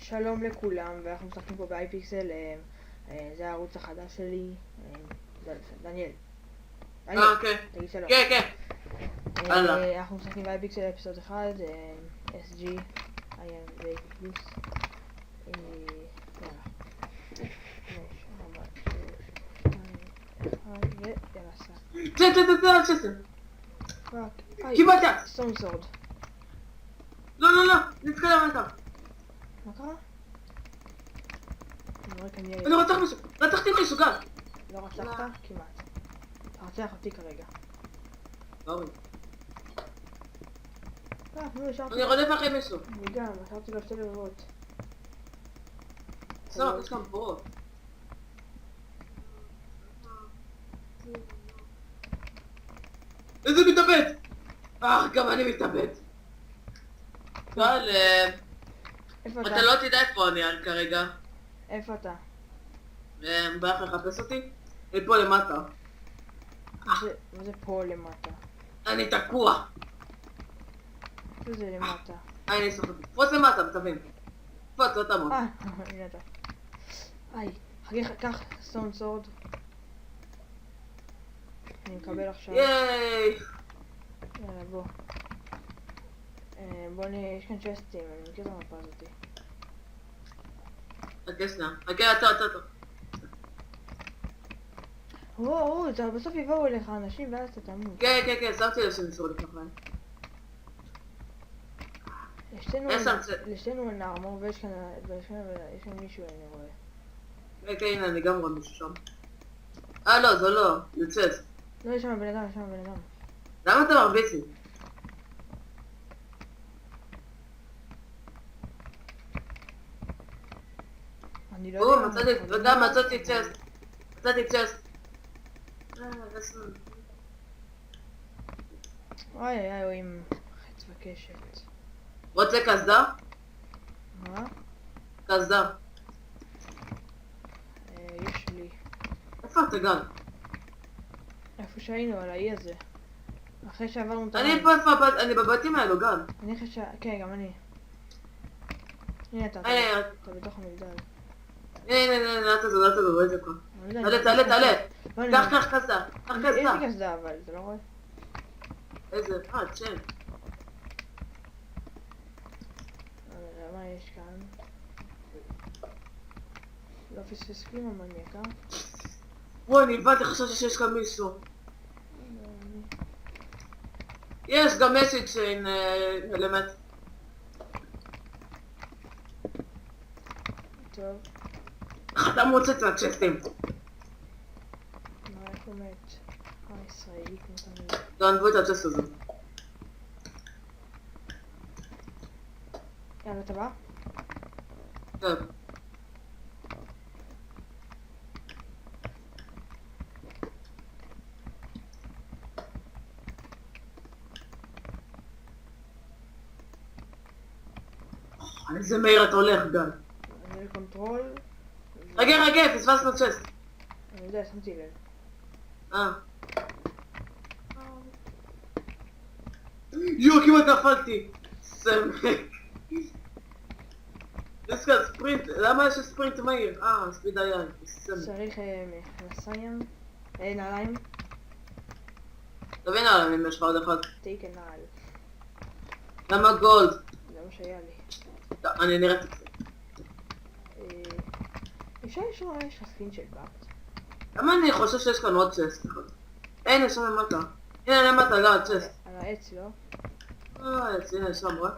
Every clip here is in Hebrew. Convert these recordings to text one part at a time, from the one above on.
שלום לכולם, ואנחנו משחקים פה באייפיקסל, זה הערוץ החדש שלי, דניאל. כן. תגיד שלום. כן, כן. אנחנו משחקים באייפיקסל אפיסוד 1, SG, I am Basic Boost. יאללה. 5, 4, 3, 2, 1, ויאללה, סע. צא. קיבלת! סטון סורד. לא, נתקדם איתה. מה קרה? אני רצח מישהו, רצחתי מישהו גם. לא רצחת? כמעט. אתה רצח אותי כרגע. אני רודף אחרי מישהו. אני גם, השארתי לו 2 לבבות. יש גם בורות. איזה מתאבד! גם אני מתאבד. אתה לא תדע איפה אני כרגע. איפה אתה? בא לך לחפש אותי? אני פה למטה. מה זה פה למטה? אני תקוע. איפה זה למטה? אני סוחר. פרוץ למטה, תבין. פרוץ, לא תמות. הנה אתה. חכה, קח סטון סורד. אני מקבל עכשיו. ייי! יאללה, בוא. יש כאן צ'סטים, אני מכיר את המפה הזאתי. חכה שנייה. חכה, עצור. אתה בסוף יבואו אליך אנשים ואז אתה תמות. כן, שמתי לב שניסו לפני. לשתינו אין ארמור ויש כאן מישהו אני רואה. כן, הנה, אני גם רואה מישהו שם. לא, זה לא, זה צ'סט. לא, יש שם בן אדם. למה אתה מרביץ לי? אני לא יודע. מצאתי צ'סט. אוי, הוא עם חץ וקשת. רוצה קסדה? מה? קסדה. יש לי. איפה אתה גל? איפה שהיינו, על האי הזה. אחרי שעברנו את אני פה אני בבתים האלו, גל. כן, גם אני. הנה אתה בתוך המגדל. הנה, אל תזוז, איזה פה. תעלה. קח קסדה. יש לי קסדה, אבל אתה לא רואה? איזה? צ'ן. מה יש כאן? לא פספס כלום המניאק, וואי, נלבדתי, חשבתי שיש כאן מישהו. יש גם מסית שאין אלמנט. טוב. אתה מוצץ מהצ'סטים. מה, איפה מת? הישראלי כמו תמיד. גנבו את הצ'סט הזה. יאללה, אתה בא? כן. איזה מהיר אתה הולך, גל. אני לקונטרול. רגע, פספסנו צ'סט. אני יודע, שמתי לב. כמעט נפלתי. סמק. יש כאן ספרינט, למה יש ספרינט מהיר? ספיד היין. צריך מכנסיים. נעליים. תבין עליהם אם יש לך עוד אחד. תיק נעל. למה גולד? זה מה שהיה לי. אני נראית את זה. יש לך ספין של בת. למה אני חושב שיש כאן עוד צ'סט? הנה, שם למטה. הנה למטה, לא, צ'סט. על העץ, לא? הנה, שם, רואה?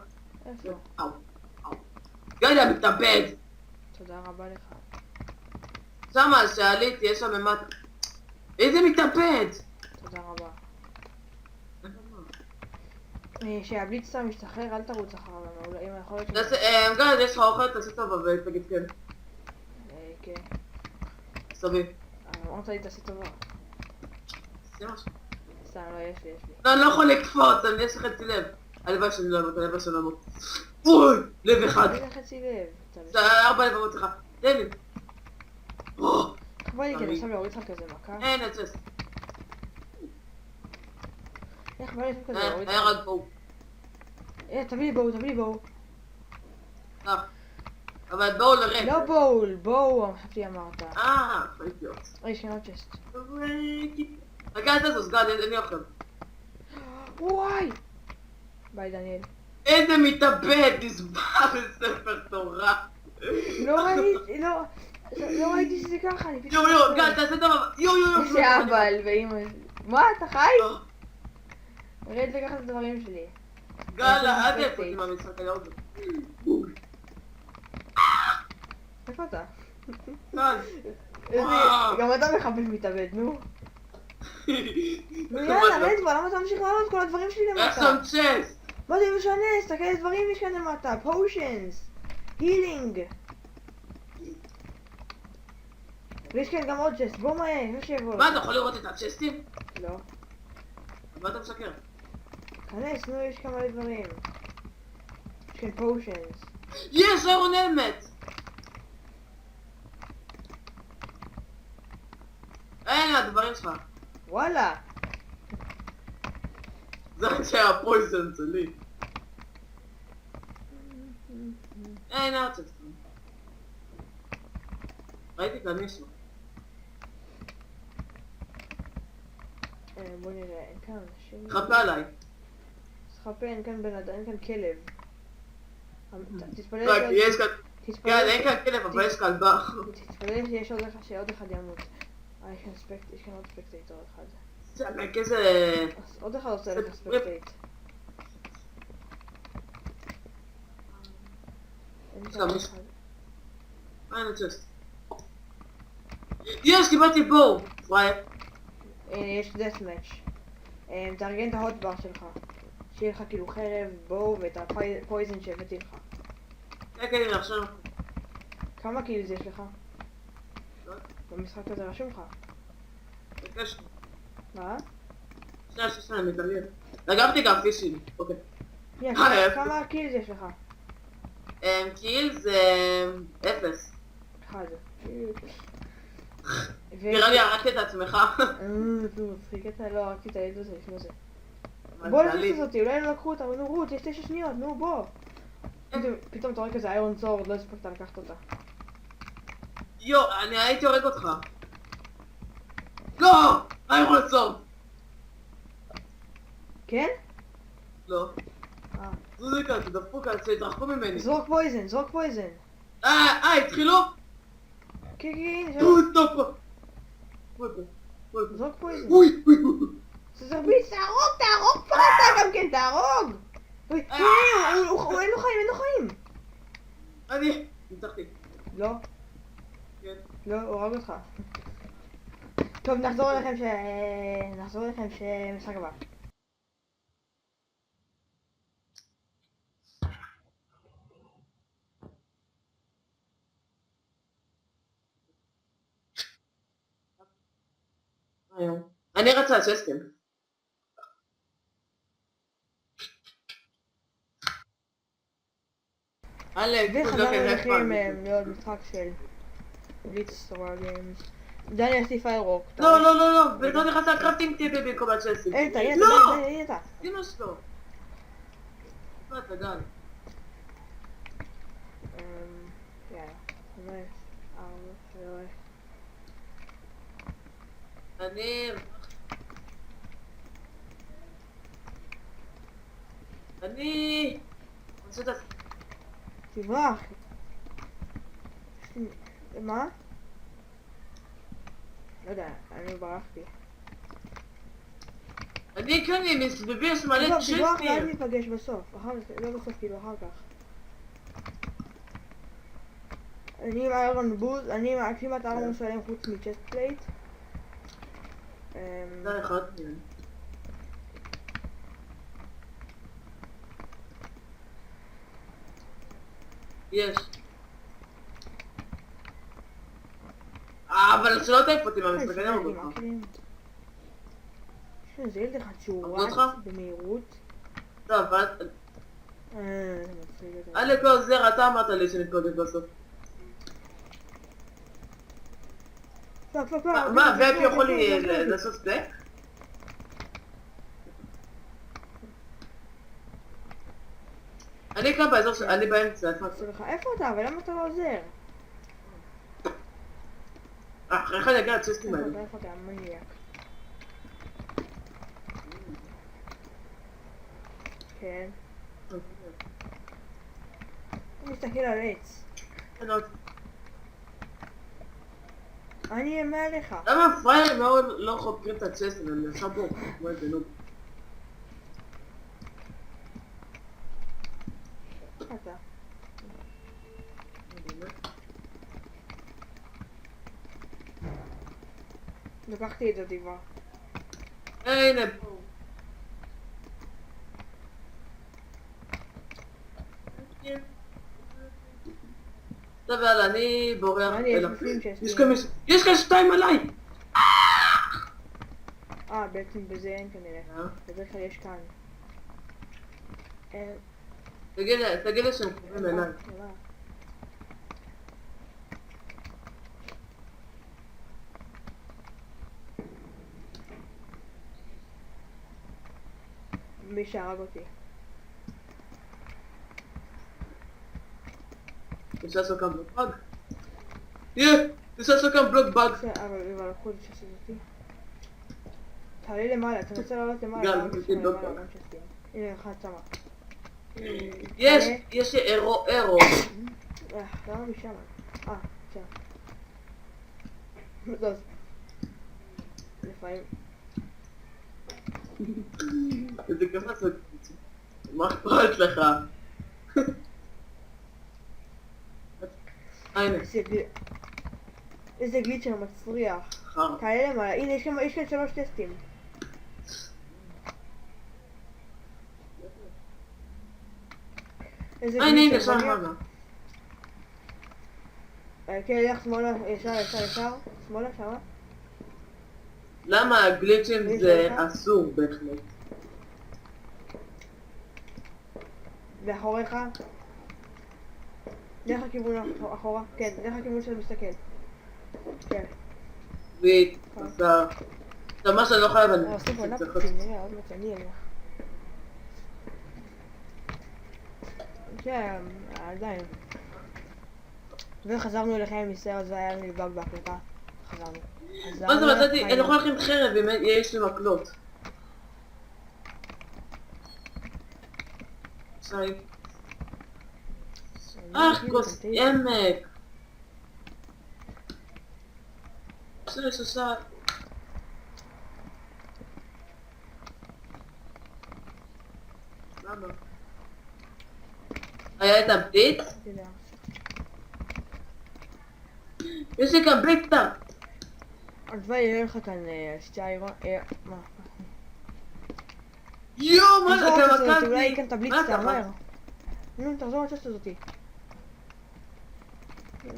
איפה? גליה, מתאבד! תודה רבה לך. שמה, שעליתי, יש שם למטה. איזה מתאבד! תודה רבה. שהבליץ אתה משתחרר, אל תרוץ אחריו, אולי אם יכול להיות... גל, יש לך אוכל, תעשה טובה ותגיד כן. כן. סביב. אמרת לי תעשה טובה. זה משהו. סתם, לא, יש לי. לא, אני לא יכול לקפוץ, אני יש לך חצי לב. הלוואי שאני לא אמות, אוי! לב אחד. אין לי חצי לב. זה 4 לבבות לך. תן לי. בוא לי, כי עכשיו להוריד לך כזה מכה. אין, הצ'סט. איך בא לי לפעמים כזה להוריד לך? היה רק בואו. תביא לי בואו. אבל בואו לרקע. לא בואול, בואו, חשבתי אמרת. חייתי להיות. יש כאן עוד צ'סט. רגע, אל תזוז, גד, אין לי אוכל. וואי! ביי דניאל. איזה מתאבד, נשבע בספר תורה. לא ראיתי שזה ככה, אני פתאום... יו, גד, תעשה דבר. יו. איזה אבל, ואמא... מה, אתה חי? רד לקחת את הדברים שלי. גד, אל תהיה אותי מהמשחק, אני עוד... איפה אתה? כאן. גם אתה מחפש מתאבד, נו. נו יאללה, רד כבר, למה אתה ממשיך לעלות? כל הדברים שלי איך למטה. שם צ'סט? מה זה משנה? תסתכל איזה דברים יש כאן למטה. פושנס. הילינג. ויש כאן גם עוד צ'סט, בוא מהר, יושב. מה, אתה יכול לראות את הצ'סטים? לא. מה אתה משקר? כנס, נו, יש כמה דברים. יש כאן פושנס. יש, איירון הלמט! אין, הדברים שלך. וואלה. זה רק שהיה פויזן שלי. אין, הצ'סטים. ראיתי כאן מישהו. בוא נראה, אין כאן אנשים. חפה עליי. סחפה, אין כאן בן אדם, אין כאן כלב. תתפלל רק, יש כאן... כן, תתפלל אין כאן כלב, אבל יש כלבה. שיש שעוד אחד ימות. יש כאן עוד ספקטייטור אחד. סלק, איזה... אז עוד אחד עושה לך ספקטייט. אין כאן מישהו. אחד. אין הצ'סט. יש, קיבלתי בור! פרייר. יש דאט'מאץ'. תארגן את ההוטבר שלך. שיהיה לך כאילו חרב, בואו ואת הפויזן שהבאתי לך. כן, עכשיו. כמה קילס יש לך? במשחק הזה רשום לך. בקש. מה? שנייה, אני מתעניין. לגבתי גם פישים. אוקיי. כמה קילס יש לך? קיל זה... 0. אחד. נראה לי הרגת את עצמך. זה מצחיק, אתה לא הרגתי את הילד הזה לפני זה. בוא נכנס אותי, אולי הם לקחו אותה, נו רות, יש 9 שניות, נו בוא. פתאום אתה רואה כזה איירון סורד, לא הספקת לקחת אותה. אני הייתי הורג אותך. לא! איירון סורד! כן? לא. זוזי כאן, תדפקו כאן, שיתרחקו ממני. זרוק פויזן. התחילו? כן, טוב. זרוק פויזן. אוי. זה זרביץ, תהרוג פה אתה גם כן, תהרוג! אין לו חיים. אני ניצחתי. לא. כן. לא, הוא הרג אותך. טוב, נחזור אליכם שמשחק הבא. אני רצה על צ'סטים. וחזרנו אליכם לעוד משחק של בליץ טורה גיימס. דני עשי פיירוק. לא, ולא נכנס לקרפטינג טיפי במקום הצ'סטים. אין אתה. אמא שלו. מה אתה גל? יאללה, 5, 4, 3. אני... תברח. מה? לא יודע, אני ברחתי. אני כאן מסביבי יש מלא צ'סטים. תברח ואז ניפגש בסוף. לא בסוף, כאילו אחר כך. אני עם איירון בוז, אני עם כמעט איירון שלם חוץ מצ'סט פלייט. זה אחד. יש. אבל שלא תעיף אותי מהמשחק, אני אמור אותך. יש איזה ילד אחד שהוא רץ במהירות. טוב, אבל... אלק עוזר, אתה אמרת לי שנתקודת בסוף. מה, ואפי יכול לי לעשות ספק? אני כאן באזור ש... אני באמצע, איפה אתה? סליחה, איפה אתה? אבל למה אתה לא עוזר? אחריך אני אגיע לצ'סטים איפה האלה. אתה? איפה אתה? מניאק. כן. הוא מסתכל על עץ. אני אמה עליך. למה פרייר מאוד לא חוקרים את הצ'סטים? אני נשאר פה כמו איזה נוב. אתה. לקחתי את זה כבר. הנה פה. טוב יאללה, אני בורח. אני יש בפנים שיש לי. יש כאן 2 עליי! בעצם בזה אין כנראה. בדרך כלל יש כאן. תגיד לי שהם קוראים אליי. מי שהרג אותי. אפשר לעשות כאן בלוק באג? אפשר לעשות כאן בלוק באג. אבל לקחו את השסת אותי. תעלה למעלה, תנסה לעלות למעלה. גל, גם תגיד בלוק באג. הנה אחד שמה. יש לי אירו. למה משם? שם. טוב. לפעמים. איזה כיף לעשות את זה. מה אכפת לך? הנה. איזה גליצ'ר מצריח. תעלה למעלה. הנה, יש כאן 3 טסטים. הנה, שם למעלה. כן, לך שמאלה, ישר. שמאלה, שמה. למה הגליצ'ים זה אסור בהחלט? ואחוריך? דרך הכיוון אחורה? כן, דרך הכיוון שאתה מסתכל. כן. ביט, עשה. עכשיו מה שאני לא חייב אני... עושים פה נפצים, נראה, עוד מעט אני אלך. כן, עדיין. וחזרנו אליכם עם מסר, זה היה לי באג בהקלטה. חזרנו. מה זה מצאתי? אני יכול להכין חרב אם יש לי מקלות. שי. כוס עמק. שי. למה? היה את הבליט? יש לי כאן בליטה! הלוואי יהיה לך כאן שתי איירון, מה? יואו, מה זה? אתה מקלתי? אולי כאן תבליט סתם, מהר. נו, תחזור לצ'סט הזאתי.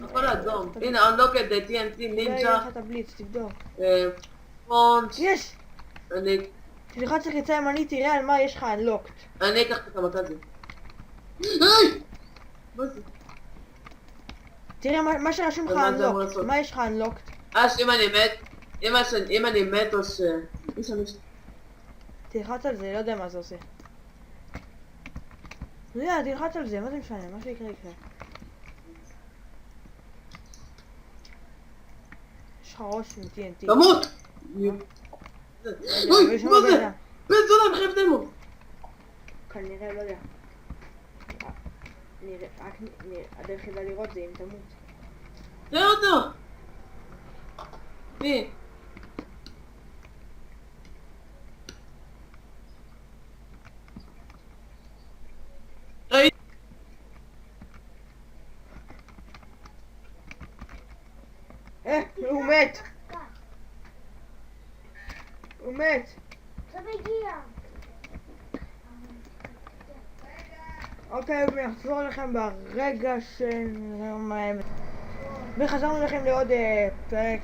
הכל אדום. הנה, unlock את TNT אולי נינג'ה. יהיה לך תבליט, תבדוק. פונץ'. יש! תלחץ לחיצה ימנית, תראה על מה יש לך unlocked. אני אקח את המקלתי. היי! מה זה? תראה מה שרשום לך ומה זה אמור unlocked, לעשות? מה יש לך unlocked? שאם אני מת, אם אני מת או ש... תלחץ על זה, לא יודע מה זה עושה. לא יודע, תלחץ על זה, מה זה משנה? מה שיקרה יקרה. יש לך ראש מ-TNT. תמות! אוי, מה זה? בן זונה, אני חייב דמו! כנראה, לא יודע. הדרך היחידה לראות זה אם תמות. תראה אותו! מי? ראיתי! הוא מת! הוא מת! עכשיו הגיע. אוקיי, נחזור אליכם ברגע וחזרנו אליכם לעוד פרק,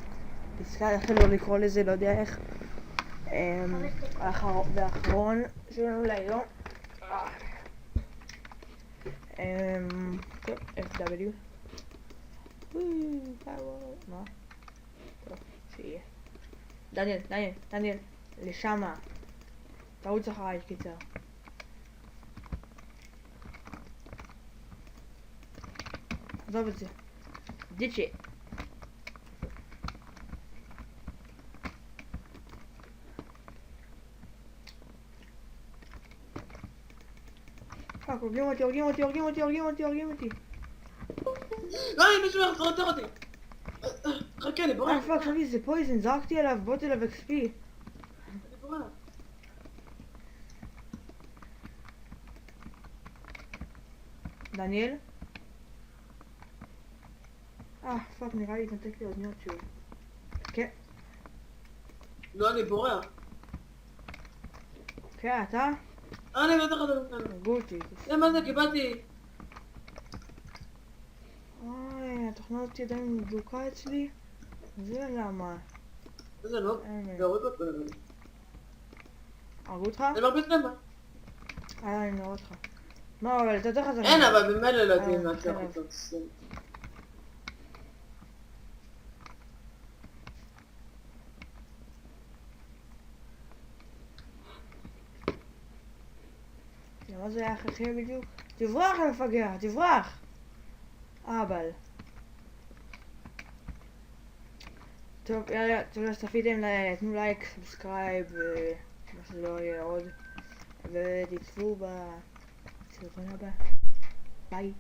פסקה, אפילו לקרוא לזה, לא יודע איך, והאחרון שלנו להיום. FW. מה? טוב, שיהיה. דניאל, לשמה. תרוץ אחריי, קיצר. עזוב את זה. דיצ'י. פאק, הורגים אותי. לא, מישהו רותח אותי. חכה, אני בורח. פאק, חשבתי זה פויזן, זרקתי עליו, בוט אליו XP. אני בורח. דניאל? פאק, נראה לי התנתק לי אוזניות שוב. כן. לא, אני בורח. כן, אתה? אני בטח אתה מוכן. הרגו אותי. זה מה זה, קיבלתי. אוי, התוכנה הזאת עדיין דלוקה אצלי? זה למה? זה לא, זה הוריד אותך. הרגו אותך? זה מרביץ למה. אני רואה אותך. לא, אבל אתה יותר חזק. אין, אבל במילא לא תהיה כן. מעצר אותו. מה זה היה הכרחי בדיוק? תברח המפגר, תברח! אבל. טוב, יאללה, תודה שצפיתם, תנו לייק, סאבסקרייב, מה שלא יהיה עוד, ותצפו בסרטון הבא. ביי.